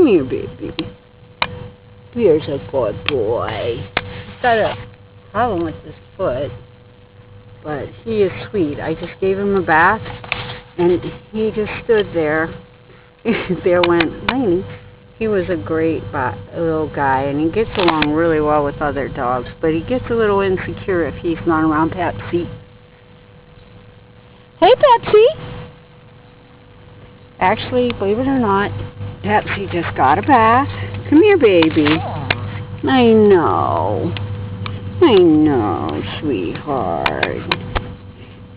Come here, baby. Bear's a good boy. He's got a problem with his foot, but he is sweet. I just gave him a bath, and he just stood there. There went Laney. He was a great little guy, and he gets along really well with other dogs, but he gets a little insecure if he's not around Pepsi. Hey, Pepsi! Actually, believe it or not, Pepsi just got a bath. Come here, baby. I know, sweetheart.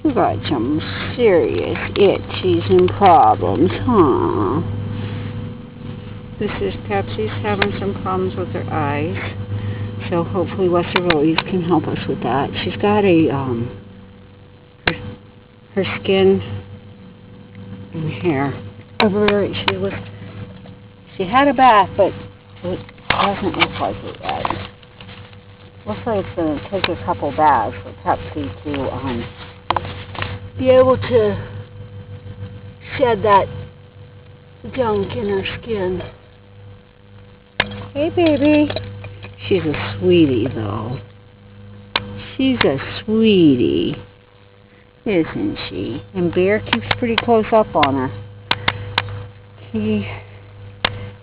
You got some serious itchies and problems, huh? This is Pepsi's having some problems with her eyes, so hopefully Western Rose can help us with that. She's got a her skin and hair. She had a bath, but it doesn't look like it yet. Looks like it's going to take a couple baths for Pepsi to be able to shed that junk in her skin. Hey, baby. She's a sweetie, though. She's a sweetie, isn't she? And Bear keeps pretty close up on her.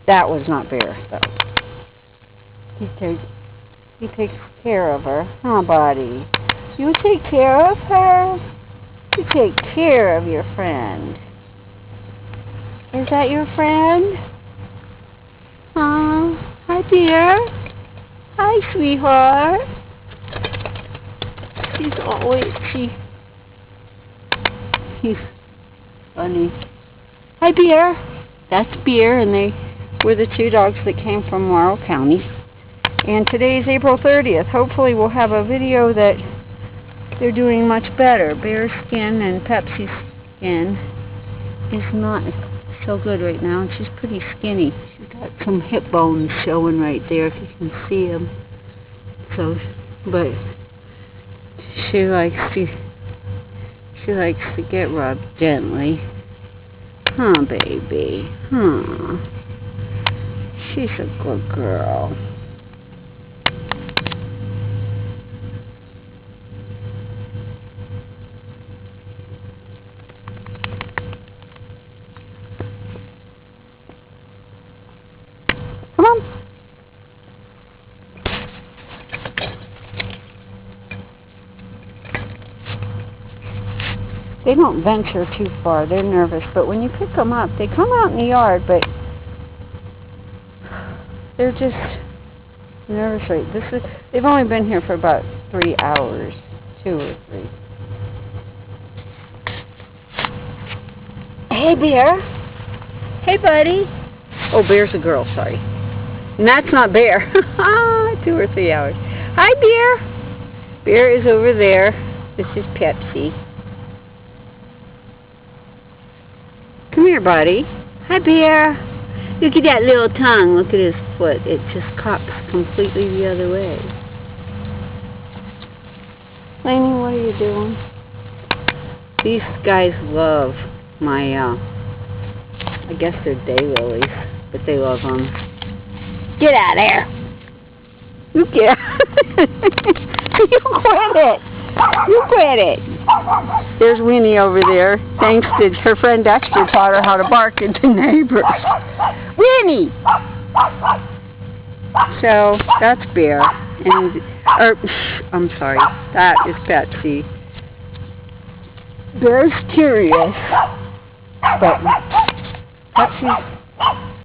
That was not Bear, though. He takes care of her, huh, buddy? You take care of her? You take care of your friend. Is that your friend? Huh? Hi, Bear. Hi, sweetheart. He's funny. Hi, Bear. That's Bear, and they were the two dogs that came from Morrow County. And today is April 30th. Hopefully we'll have a video that they're doing much better. Bear's skin and Pepsi's skin is not so good right now, and she's pretty skinny. She's got some hip bones showing right there, if you can see them. So, but she likes to get rubbed gently. Huh, baby? Huh. She's a good girl. Come on. They don't venture too far. They're nervous, but when you pick them up, they come out in the yard, but they're just nervous. They've only been here for about 3 hours, 2 or 3. Hey, Bear. Hey, buddy. Oh, Bear's a girl, sorry. And that's not Bear. 2 or 3 hours. Hi, Bear. Bear is over there. This is Pepsi. Come here, buddy. Hi, Bear. Look at that little tongue. Look at his foot. It just cops completely the other way. Laney, what are you doing? These guys love my, I guess they're daylilies, but they love them. Get out of there. You get You quit it. You quit it. There's Winnie over there. Thanks to her friend Dexter taught her how to bark at the neighbors. Winnie! So, that's Bear. I'm sorry. That is Pepsi. Bear's curious. But Pepsi's